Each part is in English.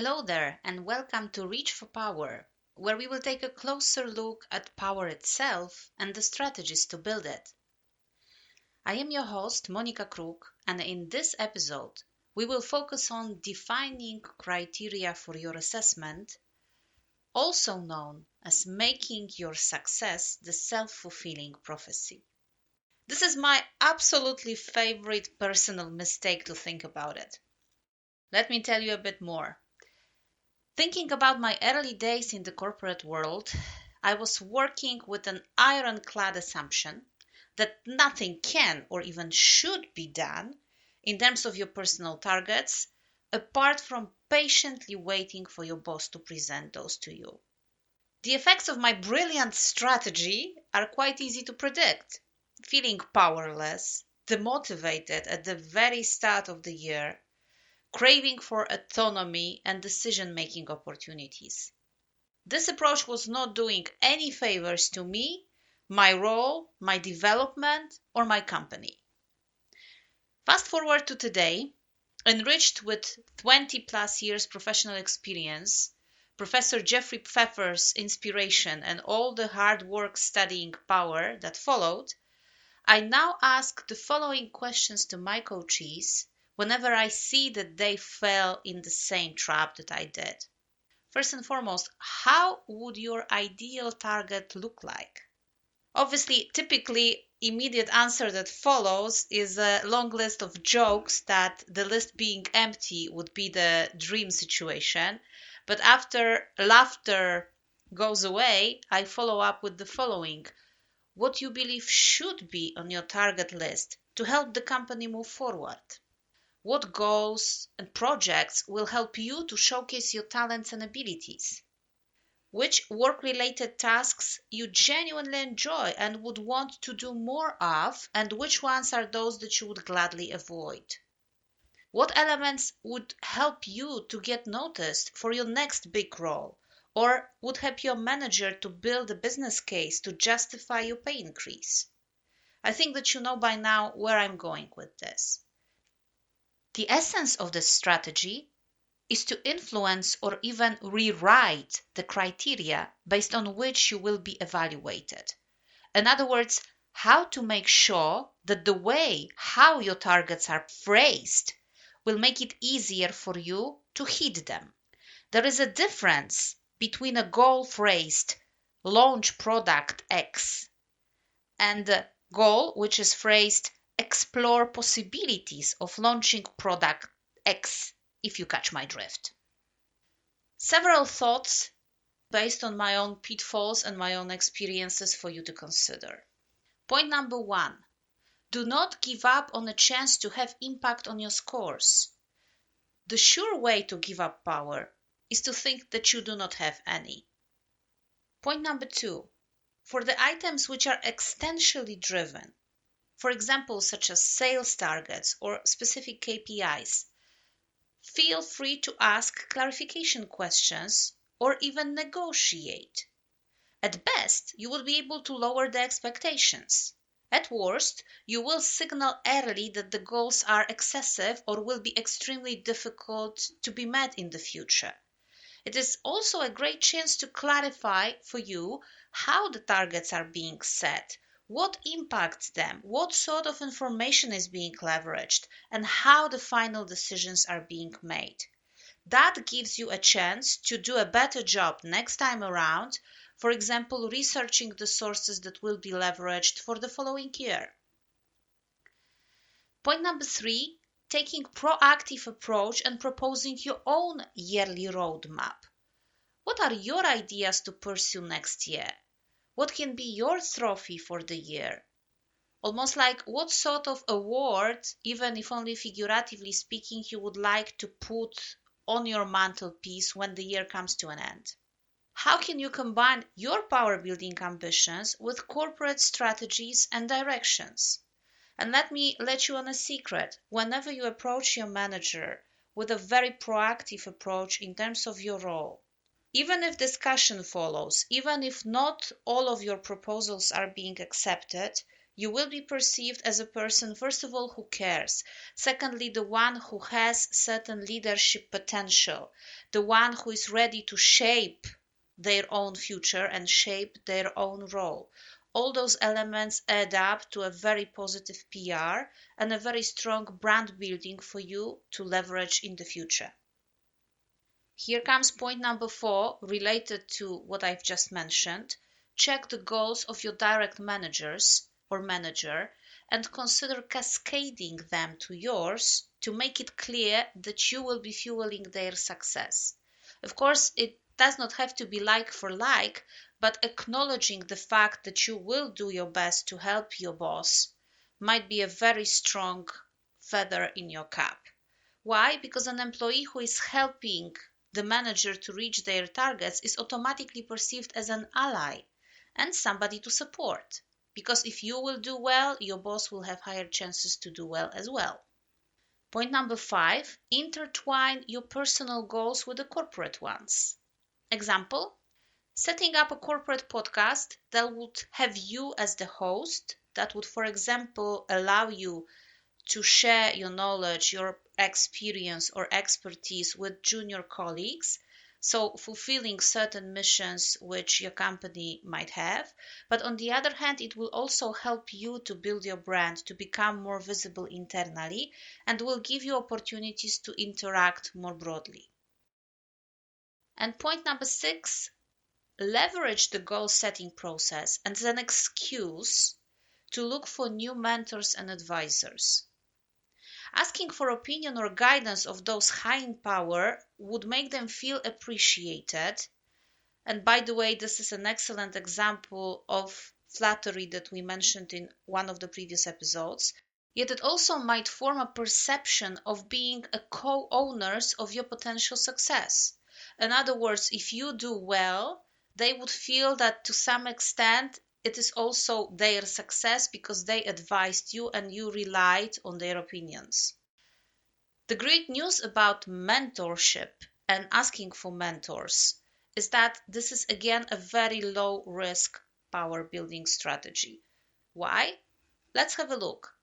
Hello there, and welcome to Reach for Power, where we will take a closer look at power itself and the strategies to build it. I am your host, Monika Kruk, and in this episode, we will focus on defining criteria for your assessment, also known as making your success the self-fulfilling prophecy. This is my absolutely favorite personal mistake to think about it. Let me tell you a bit more. Thinking about my early days in the corporate world, I was working with an ironclad assumption that nothing can or even should be done in terms of your personal targets, apart from patiently waiting for your boss to present those to you. The effects of my brilliant strategy are quite easy to predict. Feeling powerless, demotivated at the very start of the year, craving for autonomy and decision-making opportunities. This approach was not doing any favors to me, my role, my development, or my company. Fast forward to today, enriched with 20 plus years professional experience, Professor Jeffrey Pfeffer's inspiration, and all the hard work studying power that followed, I now ask the following questions to my coachees whenever I see that they fell in the same trap that I did. First and foremost, how would your ideal target look like? Obviously, typically, immediate answer that follows is a long list of jokes that the list being empty would be the dream situation. But after laughter goes away, I follow up with the following. What you believe should be on your target list to help the company move forward. What goals and projects will help you to showcase your talents and abilities? Which work-related tasks you genuinely enjoy and would want to do more of, and which ones are those that you would gladly avoid? What elements would help you to get noticed for your next big role, or would help your manager to build a business case to justify your pay increase? I think that you know by now where I'm going with this. The essence of this strategy is to influence or even rewrite the criteria based on which you will be evaluated. In other words, how to make sure that the way how your targets are phrased will make it easier for you to hit them. There is a difference between a goal phrased launch product X and a goal which is phrased explore possibilities of launching product X, if you catch my drift. Several thoughts based on my own pitfalls and my own experiences for you to consider. Point number 1. Do not give up on a chance to have impact on your scores. The sure way to give up power is to think that you do not have any. Point number 2. For the items which are extensionally driven, for example, such as sales targets or specific KPIs, feel free to ask clarification questions or even negotiate. At best, you will be able to lower the expectations. At worst, you will signal early that the goals are excessive or will be extremely difficult to be met in the future. It is also a great chance to clarify for you how the targets are being set, what impacts them, what sort of information is being leveraged, and how the final decisions are being made. That gives you a chance to do a better job next time around, for example, researching the sources that will be leveraged for the following year. Point number 3, taking proactive approach and proposing your own yearly roadmap. What are your ideas to pursue next year? What can be your trophy for the year? Almost like what sort of award, even if only figuratively speaking, you would like to put on your mantelpiece when the year comes to an end. How can you combine your power building ambitions with corporate strategies and directions? And let me let you on a secret. Whenever you approach your manager with a very proactive approach in terms of your role, even if discussion follows, even if not all of your proposals are being accepted, You will be perceived as a person, first of all, who cares. Secondly, the one who has certain leadership potential, the one who is ready to shape their own future and shape their own role. All those elements add up to a very positive PR and a very strong brand building for you to leverage in the future. Here comes point number 4, related to what I've just mentioned. Check the goals of your direct managers or manager and consider cascading them to yours to make it clear that you will be fueling their success. Of course, it does not have to be like for like, but acknowledging the fact that you will do your best to help your boss might be a very strong feather in your cap. Why? Because an employee who is helping the manager to reach their targets is automatically perceived as an ally and somebody to support. Because if you will do well, your boss will have higher chances to do well as well. Point number 5, intertwine your personal goals with the corporate ones. Example, setting up a corporate podcast that would have you as the host, that would, for example, allow you to share your knowledge, your experience or expertise with junior colleagues, so fulfilling certain missions which your company might have. But on the other hand, it will also help you to build your brand, to become more visible internally, and will give you opportunities to interact more broadly. And point number 6, leverage the goal setting process as an excuse to look for new mentors and advisors. Asking for opinion or guidance of those high in power would make them feel appreciated. And by the way, this is an excellent example of flattery that we mentioned in one of the previous episodes. Yet it also might form a perception of being a co-owners of your potential success. In other words, if you do well, they would feel that to some extent it is also their success because they advised you and you relied on their opinions. The great news about mentorship and asking for mentors is that this is again a very low risk power building strategy. Why? Let's have a look.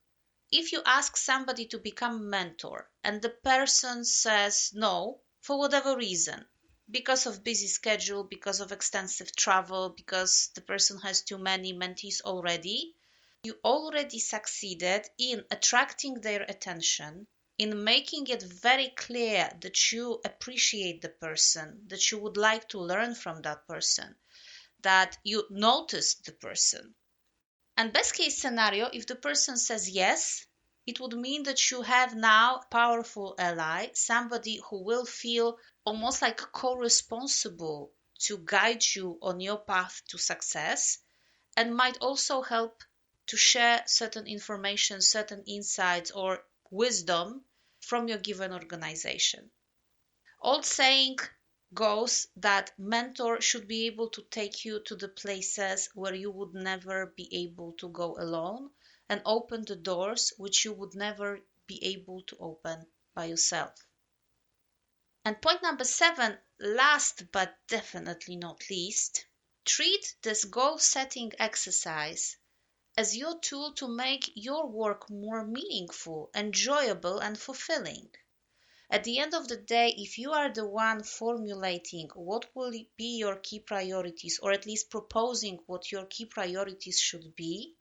If you ask somebody to become a mentor and the person says no for whatever reason, because of busy schedule, because of extensive travel, because the person has too many mentees already, you already succeeded in attracting their attention, in making it very clear that you appreciate the person, that you would like to learn from that person, that you noticed the person. And best case scenario, if the person says yes, it would mean that you have now a powerful ally, somebody who will feel almost like co-responsible to guide you on your path to success and might also help to share certain information, certain insights or wisdom from your given organization. Old saying goes that mentor should be able to take you to the places where you would never be able to go alone and open the doors which you would never be able to open by yourself. And point number 7, last but definitely not least, treat this goal setting exercise as your tool to make your work more meaningful, enjoyable, and fulfilling. At the end of the day, if you are the one formulating what will be your key priorities, or at least proposing what your key priorities should be,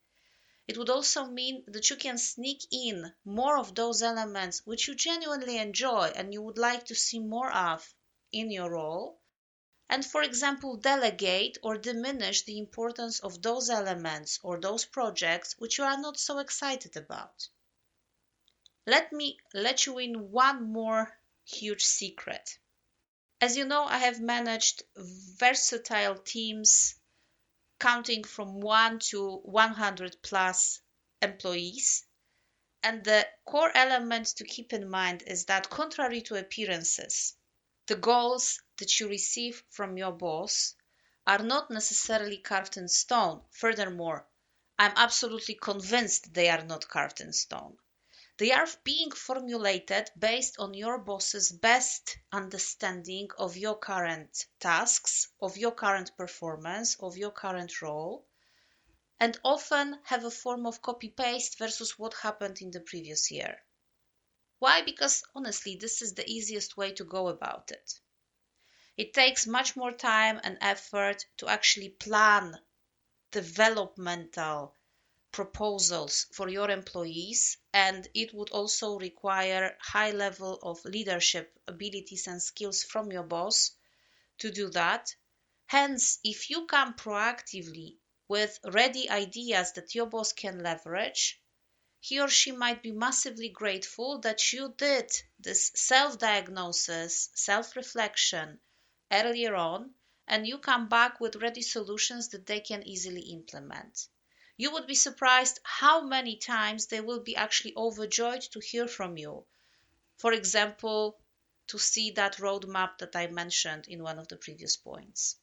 it would also mean that you can sneak in more of those elements which you genuinely enjoy and you would like to see more of in your role, and for example delegate or diminish the importance of those elements or those projects which you are not so excited about. Let me let you in one more huge secret. As you know, I have managed versatile teams counting from 1 to 100 plus employees. And the core element to keep in mind is that contrary to appearances, the goals that you receive from your boss are not necessarily carved in stone. Furthermore, I'm absolutely convinced they are not carved in stone. They are being formulated based on your boss's best understanding of your current tasks, of your current performance, of your current role, and often have a form of copy-paste versus what happened in the previous year. Why? Because honestly, this is the easiest way to go about it. It takes much more time and effort to actually plan developmental proposals for your employees, and it would also require high level of leadership abilities and skills from your boss to do that. Hence, if you come proactively with ready ideas that your boss can leverage, he or she might be massively grateful that you did this self-diagnosis, self-reflection earlier on, and you come back with ready solutions that they can easily implement. You would be surprised how many times they will be actually overjoyed to hear from you. For example, to see that roadmap that I mentioned in one of the previous points.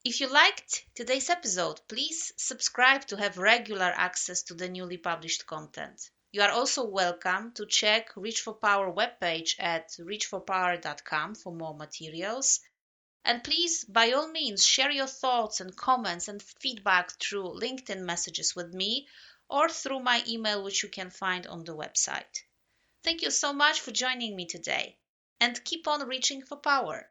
If you liked today's episode, please subscribe to have regular access to the newly published content. You are also welcome to check Reach for Power webpage at reachforpower.com for more materials. And please, by all means, share your thoughts and comments and feedback through LinkedIn messages with me or through my email, which you can find on the website. Thank you so much for joining me today, and keep on reaching for power.